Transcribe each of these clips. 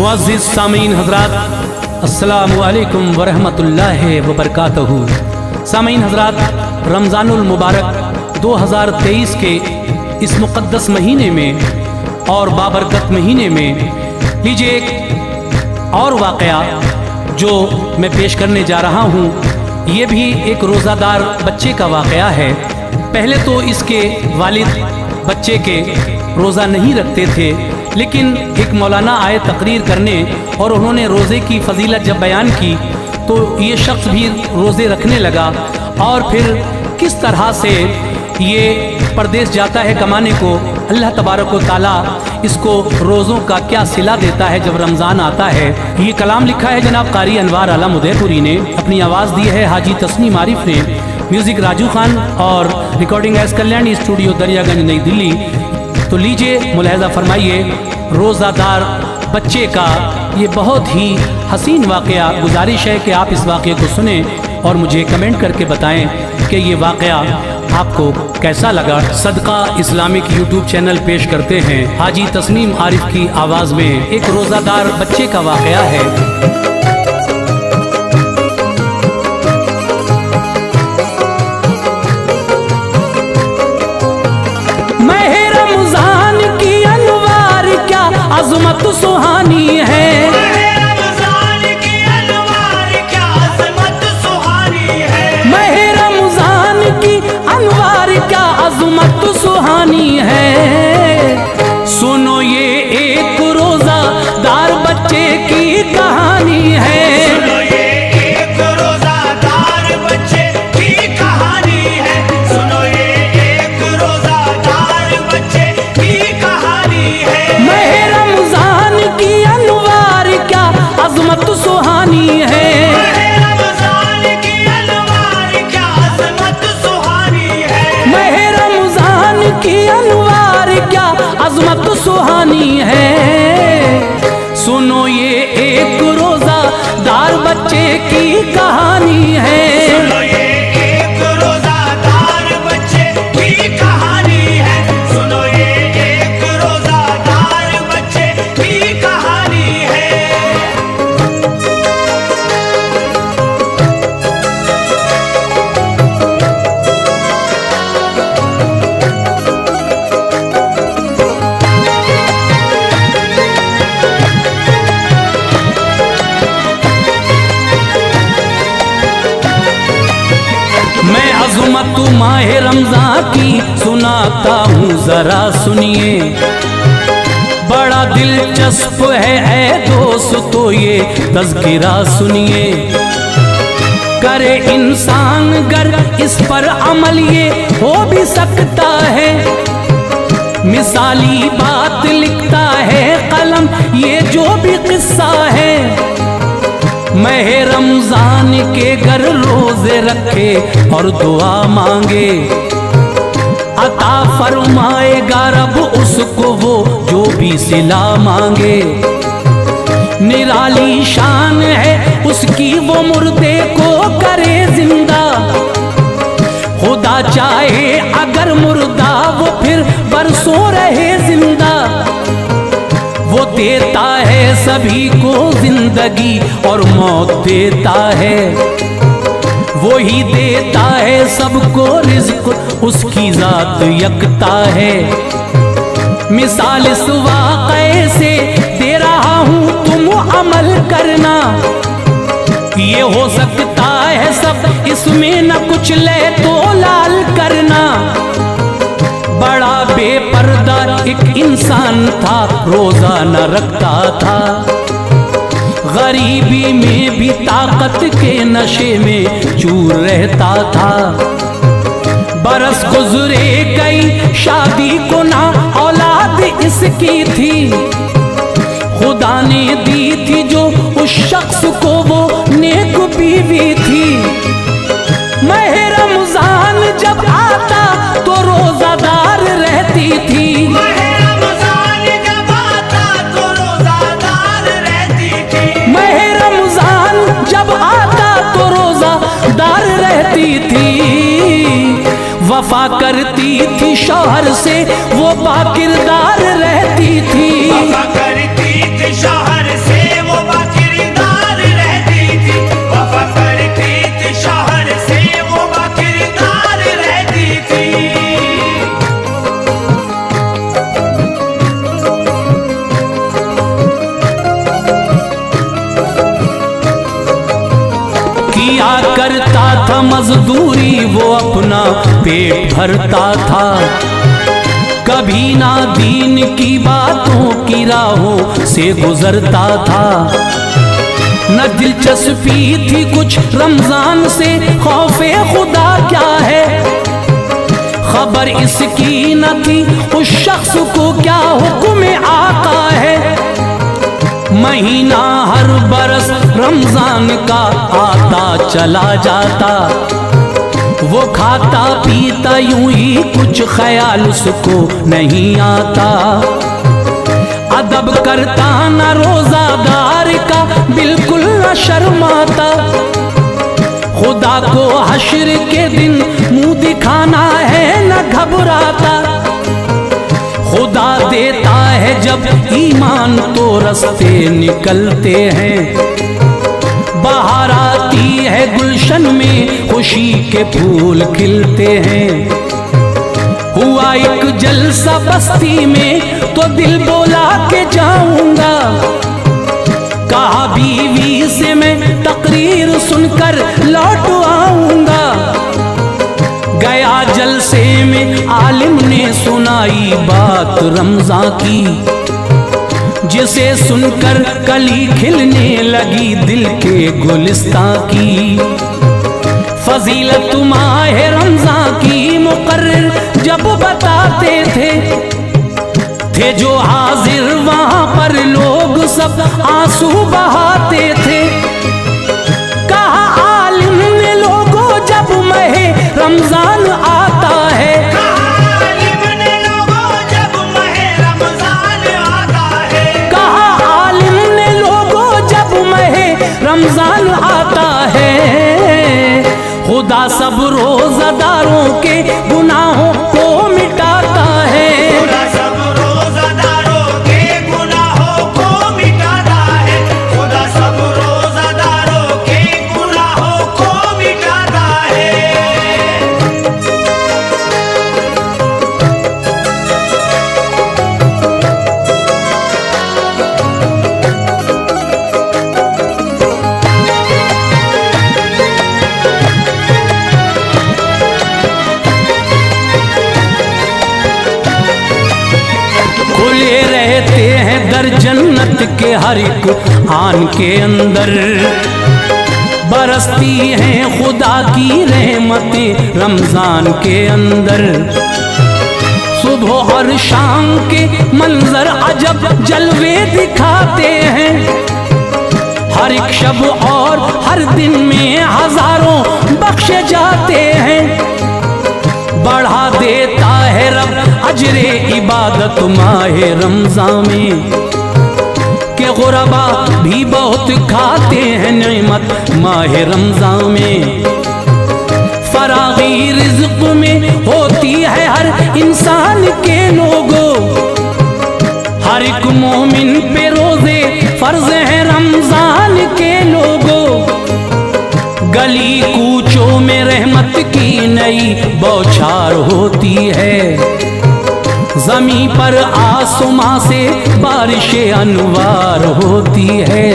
मुअज़्ज़िज़ सामीन हज़रात, अस्सलामु अलैकुम वरहमतुल्लाहि वबरकातुहू। सामीन हज़रात, रमज़ानुल मुबारक 2023 के इस मुक़द्दस महीने में और बाबरकत महीने में लीजिए एक और वाक़या जो मैं पेश करने जा रहा हूँ। ये भी एक रोज़ादार बच्चे का वाक़या है। पहले तो इसके वालिद बच्चे के रोज़ा नहीं रखते थे, लेकिन एक मौलाना आए तकरीर करने और उन्होंने रोज़े की फजीलत जब बयान की तो ये शख्स भी रोज़े रखने लगा। और फिर किस तरह से ये परदेश जाता है कमाने को, अल्लाह तबारक व तआला इसको रोज़ों का क्या सिला देता है जब रमज़ान आता है। ये कलाम लिखा है जनाब कारी अनवार आलम उदयपुरी ने, अपनी आवाज़ दी है हाजी तस्नीम आरिफ ने, म्यूज़िक राजू खान और recording S Kalyani studio Daryaganj नई दिल्ली। तो लीजिए मुलाहिज़ा फरमाइए रोज़ादार बच्चे का ये बहुत ही हसीन वाक़या। गुजारिश है कि आप इस वाक़े को सुने और मुझे कमेंट करके बताएं कि ये वाक़या आपको कैसा लगा। सदका इस्लामिक यूट्यूब चैनल पेश करते हैं हाजी तस्नीम आरिफ की आवाज़ में एक रोज़ादार बच्चे का वाक़या है। अज़मत सुहानी है, रमज़ान की अनवार क्या अज़मत सुहानी है, महीने रमज़ान की अनवार क्या अज़मत सुहानी है। सुनो ये एक रोज़ादार बच्चे की कहानी है, सुनो ये एक रोज़ादार बच्चे की कहानी है, सुनो ये एक रोज़ादार बच्चे की कहानी है। अज़मत सुहानी है, रमज़ान की अनवार क्या अज़मत सुहानी है, महीने रमज़ान की अनवार क्या अज़मत सुहानी है। सुनो ये एक रोज़ादार बच्चे की कहानी है, सुनो ये एक रोज़ादार बच्चे की कहानी है, सुनो ये एक रोज़ादार बच्चे की कहानी है। मैं अज़मत माह रमज़ान की सुनाता हूँ ज़रा सुनिए। बड़ा दिलचस्प है ऐ दोस्तों ये तज़किरा सुनिए। करे इंसान गर इस पर अमल ये हो भी सकता है। मिसाली बात लिखता है कलम ये जो भी किस्सा है। मह रमज़ान के घर रोज़े रखे और दुआ मांगे, अता फरमाएगा रब उसको वो जो भी सिला मांगे। निराली शान है उसकी वो मुर्दे को करे जिंदा। खुदा चाहे अगर मुर्दा वो फिर बरसों रहे जिंदा। वो देता है सभी को जिंदगी और मौत देता है। वो ही देता है सबको रिज़्क़ उसकी ज़ात यकता है। मिसाल इस वाक़े से दे रहा हूँ तुम अमल करना। ये हो सकता है सब इसमें न कुछ ले तो लाल करना। बड़ा बेपर्दा एक इंसान था रोज़ा न रखता था। गरीबी में भी ताकत के नशे में चूर रहता था। बरस गुजरे गई शादी को ना औलाद इसकी थी। खुदा ने दी थी जो उस शख्स को वो नेक बीवी थी। मह रमज़ान जब आता तो रोज़ादार रहती थी। मह रमज़ान जब आता तो रोज़ादार रहती थी। मह रमज़ान जब आता तो रोज़ादार रहती थी। वफा करती थी शौहर से वो बाकिरदार रहती थी। वफा करती थी शौहर से किया करता था मजदूरी, वो अपना पेट भरता था। कभी ना दीन की बातों की राहों से गुजरता था। न दिलचस्पी थी कुछ रमजान से, खौफे खुदा क्या है खबर इसकी न थी उस शख्स को क्या हुक्म आका है। महीना हर बरस रमजान का आता चला जाता, वो खाता पीता यूं ही कुछ ख्याल उसको नहीं आता। अदब करता न रोजादार का बिल्कुल न शर्माता, खुदा को हश्र के दिन मुंह दिखाना है न घबराता। खुदा देता है जब ईमान तो रास्ते निकलते हैं, बाहर आती है गुलशन में खुशी के फूल खिलते हैं। हुआ एक जलसा बस्ती में तो दिल बोला के जाऊंगा, कहा बीवी से मैं तकरीर सुनकर लौट आऊंगा। गया जलसे में आलिम ने सुनाई बात रमजान की, जिसे सुनकर कली खिलने लगी दिल के गुलिस्तां की। फजीलत माह रमजान की मुकर्रर जब बताते थे जो हाजिर वहां पर लोग सब आंसू बहाते थे। कहा आलिम ने लोगों जब महे रमजान आता है, आलिम ने लोगों जब महे रमजान आता है, कहा आलिम ने लोगों जब महे रमजान आता है। खुदा सब रोजादारों के गुनाहों को मिटाता है। खुदा सब रोजादारों के गुनाहों को मिटाता है, खुदा सब रोजादारों के गुनाहों को मिटाता है। खुले रहते हैं दर जन्नत के हर एक आन के अंदर, बरसती हैं खुदा की रहमतें रमजान के अंदर। सुबह और शाम के मंजर अजब जलवे दिखाते हैं, हर एक शब और हर दिन में हजारों बख्शे जाते हैं। बढ़ा देता है रब अजरे इबादत माहे रमजान में, के गुरबा भी बहुत खाते हैं नेमत माहे रमजान में। फरागी रिज़्क़ में होती है हर इंसान के लोगों, हर एक मोमिन पे रोजे फर्ज है रमजान के लोगों। गली कूचों में रहमत की नई बौछार होती है, ज़मीं पर आसमां से बारिशें अनवार होती है।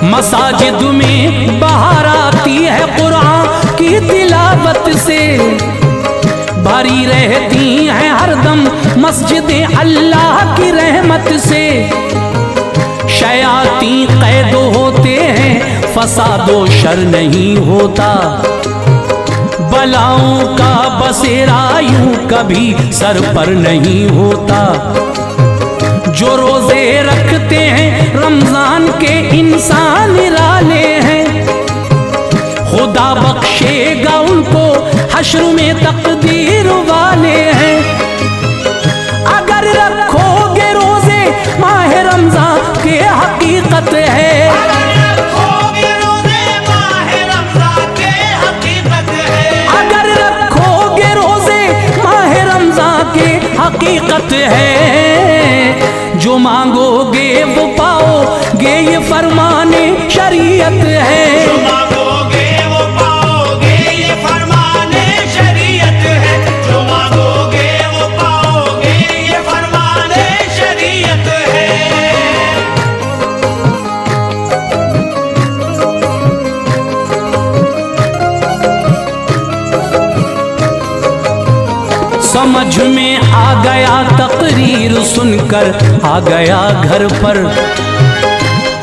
मसाजिद में बहार आती है कुरान की तिलावत से, भरी रहती हैं हरदम मस्जिदें अल्लाह की रहमत से। शयाती कैद होते हैं, फसादो शर नहीं होता, बलाओं का बसेरा यूं कभी सर पर नहीं होता। जो रोजे रखते हैं रमजान के इंसान निराले हैं, खुदा बख्शेगा उनको हश्र में तकदीर वाले हैं। अगर रखोगे रोजे माह रमजान के हकीकत है, अगर रखोगे रोजे माह रमजान के हकीकत है, अगर रखोगे रोजे माह रमजान के हकीकत है। जो मांगोगे वो पाओगे ये फरमाने शरीयत है। जो मांगोगे वो पाओगे ये फरमाने शरीयत है, जो मांगोगे वो पाओगे ये फरमाने शरीयत है। तहरीर सुनकर आ गया घर पर।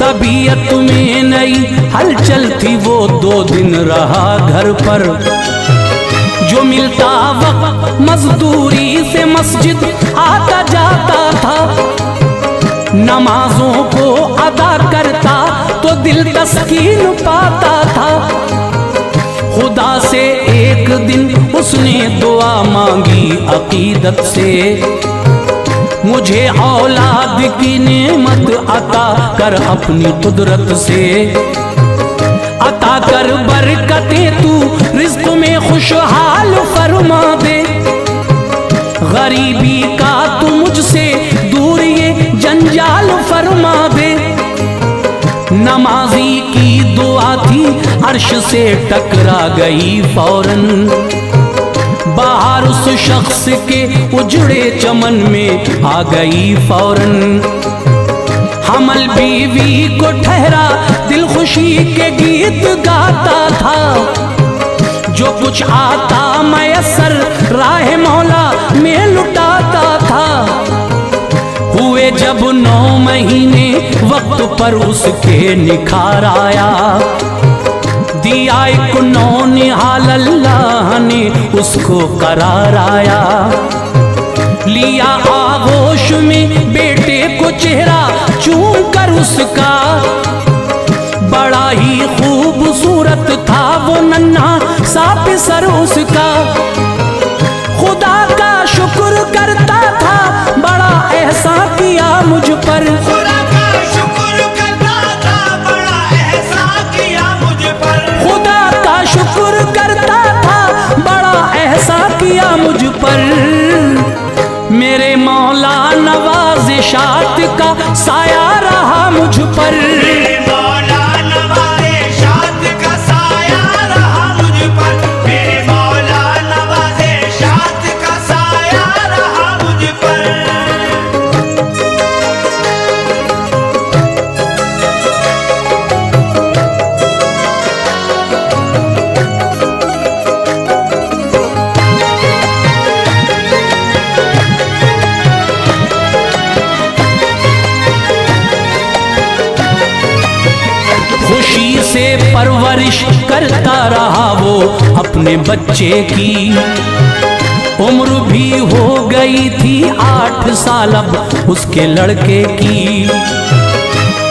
तबीयत में नई हलचल थी, वो 2 दिन रहा घर पर। जो मिलता वक्त मजदूरी से मस्जिद आता जाता था, नमाजों को अदा करता तो दिल तस्कीन पाता था। खुदा से एक दिन उसने दुआ मांगी अकीदत से, मुझे औलाद की नेमत अता कर अपनी कुदरत से। अता कर बरकतें तू रिज़्क़ में खुशहाल फरमा दे, गरीबी का तू मुझसे दूर ये जंजाल फरमा दे। नमाजी की दुआ थी अर्श से टकरा गई फौरन, बाहर उस शख्स के उजड़े चमन में आ गई फौरन। हमल बीवी को ठहरा दिल खुशी के गीत गाता था, जो कुछ आता मयसर राह मौला में लुटाता था। हुए जब 9 महीने वक्त पर उसके निखार आया, दिया एक नौनिहाल अल्लाह ने उसको करार आया। लिया आगोश में बेटे को चेहरा चूम कर उसका, बड़ा ही खूबसूरत था वो नन्हा सा पिसर उसका। खुदा का शुक्र करता था, बड़ा एहसान किया मुझ पर। खुदा का शुक्र करता था, बड़ा एहसान किया मुझ पर। खुदा का शुक्र करता था, बड़ा एहसान किया मुझ पर। मेरे मौला नवाज़िशात का साया रहा मुझ पर। मेरे मौला नवाज़िशात का साया रहा मुझ पर। मेरे मौला नवाज़िशात का साया रहा मुझ पर। खुशी से परवरिश करता रहा वो अपने बच्चे की, उम्र भी हो गई थी 8 साल अब उसके लड़के की।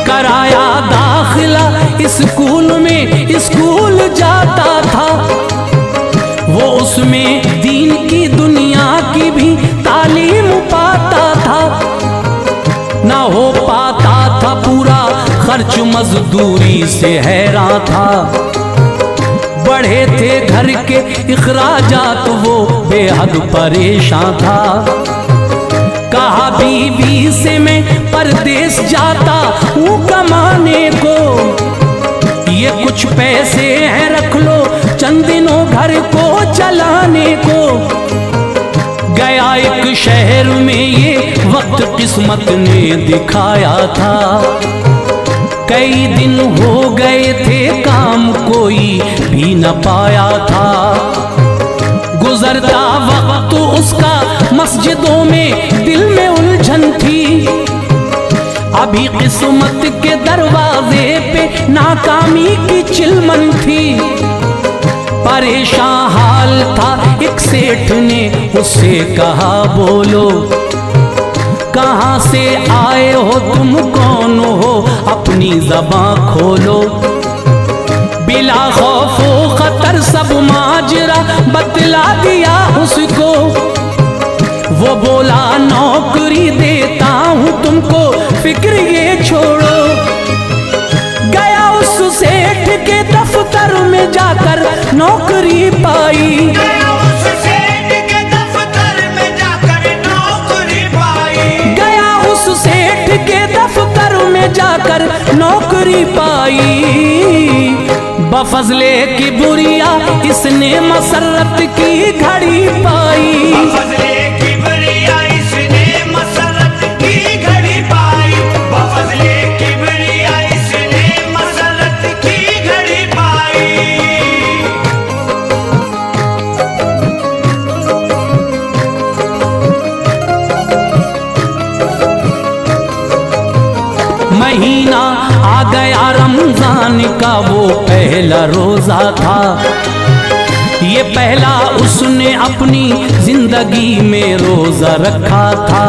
कराया दाखिला स्कूल में, स्कूल जाता था वो, उसमें दीन की दुनिया की भी तालीम पाता था। ना हो पाता था पूरा खर्च मजदूरी से हैरान था, बढ़े थे घर के इखराजात वो बेहद परेशान था। कहा बीवी से मैं परदेश जाता हूँ कमाने को, ये कुछ पैसे हैं रख लो चंद दिनों घर को चलाने को। गया एक शहर में ये वक्त किस्मत ने दिखाया था, कई दिन हो गए थे काम कोई भी न पाया था। गुजरता वक्त उसका मस्जिदों में दिल में उलझन थी, अभी किस्मत के दरवाजे पे नाकामी की चिलमन थी। परेशान हाल था, एक सेठ ने उससे कहा बोलो कहाँ से आए हो तुम, कौन हो अपनी ज़बान खोलो। बिला खौफ व खतर सब माजरा बतला दिया उसको, वो बोला नौकरी देता हूँ तुमको फिक्र ये छोड़ो। गया उस सेठ के दफ्तर में जाकर नौकरी पाई, गया उस सेठ के दफ्तर में जाकर नौकरी पाई। गया उस सेठ के दफ्तर में जाकर नौकरी पाई। बफजले की बुरिया इसने मसरत की घड़ी पाई, बफजले की बुरिया इसने मसरत की घड़ी पाई। बफजले की बुरिया इसने मसरत की घड़ी पाई। का वो पहला रोजा था। ये पहला उसने अपनी जिंदगी में रोजा रखा था।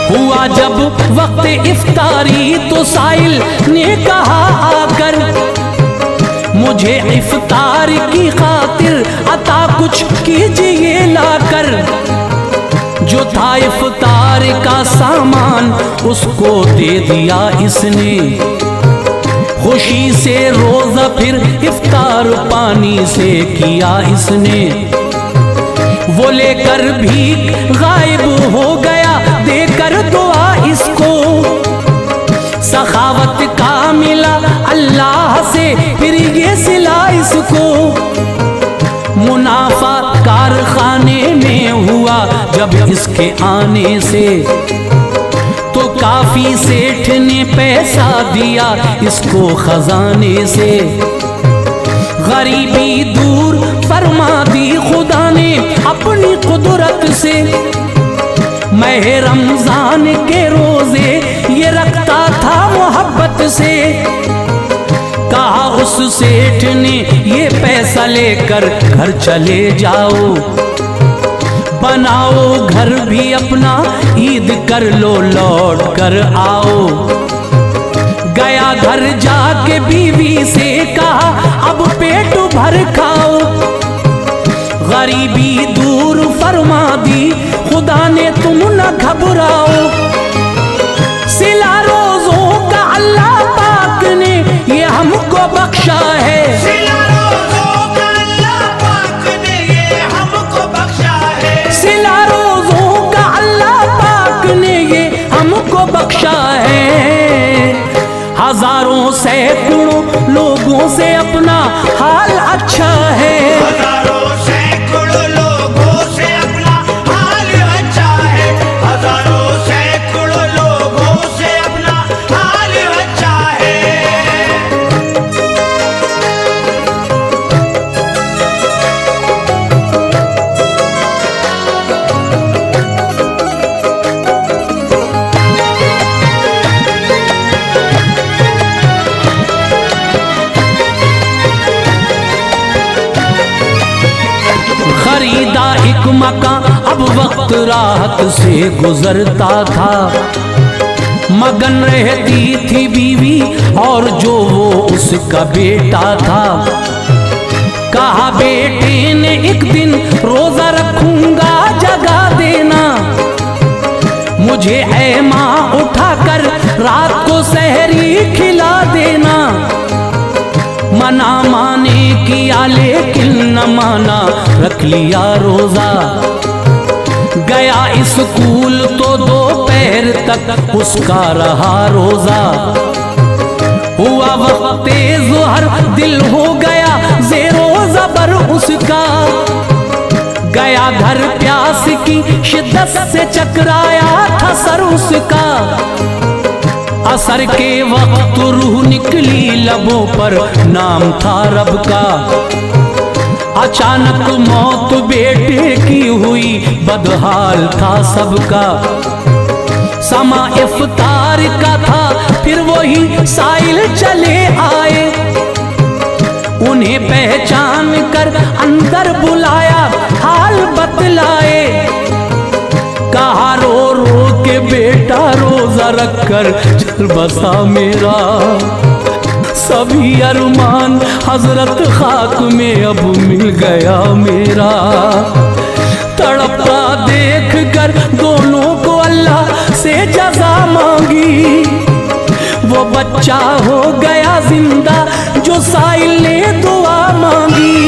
हुआ जब वक्त इफ्तारी तो साइल ने कहा आकर, मुझे इफ्तार की खातिर अता कुछ कीजिए लाकर। जो था इफ्तार का सामान उसको दे दिया इसने। खुशी से रोजा फिर इफ्तार पानी से किया इसने। वो लेकर भी गायब हो गया देकर दुआ इसको। सखावत का मिला अल्लाह से फिर ये सिला इसको। मुनाफा कारखाने में हुआ जब इसके आने से, तो काफी सेठ ने पैसा दिया इसको खजाने से। गरीबी दूर फरमा दी खुदा ने अपनी कुदरत से। मह रमजान के रोजे ये रखता था मोहब्बत से। कहा उस सेठ ने ये पैसा लेकर घर चले जाओ। बनाओ घर भी अपना ईद कर लो लौट कर आओ। गया घर जाके बीवी से कहा अब पेट भर खाओ। गरीबी दूर फरमा दी खुदा ने तुम न घबराओ। सिला रोजों का अल्लाह पाक ने ये हमको बख्शा है। सिला रोज़ों का अल्लाह पाक ने ये हमको बख्शा है। सिला रोजों का अल्लाह पाक ने ये हमको बख्शा है। हजारों सैकड़ों लोगों से अपना हाल अच्छा है। हजारों सैकड़ों लोगों से अपना हाल अच्छा है। हजारों सैकड़ों लोगों से अपना हाल अच्छा है। खरीदा एक मकान अब वक्त राहत से गुजरता था। मगन रहती थी बीवी और जो वो उसका बेटा था। कहा बेटे ने एक दिन रोजा रखूंगा जगा देना। मुझे ऐ माँ उठाकर रात को सहरी खिला देना। मना माने किया लेकिन न माना रख लिया रोजा। गया स्कूल तो दोपहर तक उसका रहा रोजा। हुआ वक्त ज़ोहर दिल हो गया ज़ेरो ज़बर उसका। गया घर प्यास की शिद्दत से चकराया था सर उसका। असर के वक्त रूह निकली लबों पर नाम था रब का। अचानक मौत बेटे की हुई बदहाल था सबका। समा इफ्तार का था फिर वही साइल चले आए। उन्हें पहचान कर अंदर बुलाया हाल बतलाए। कहा रो रो के बेटा रोजा रखकर चल बसा मेरा। सभी अरमान हजरत खाक में अब मिल गया मेरा। तड़पता देख कर दोनों को अल्लाह से जज़ा मांगी। वो बच्चा हो गया जिंदा जो साइल ने दुआ मांगी।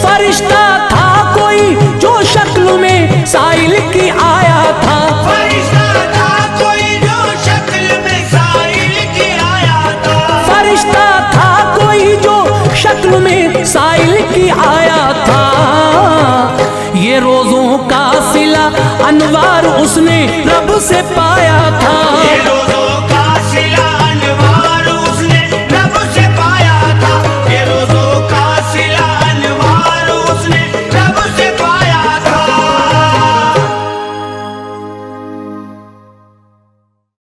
फरिश्ता था कोई जो शक्ल में साइल की आया था। फरिश्ता था कोई जो शक्ल में साइल की आया था। फरिश्ता था कोई जो शक्ल में साइल की आया था। ये रोजों का सिला अनवार उसने रब से पाया था। ये रोज़ों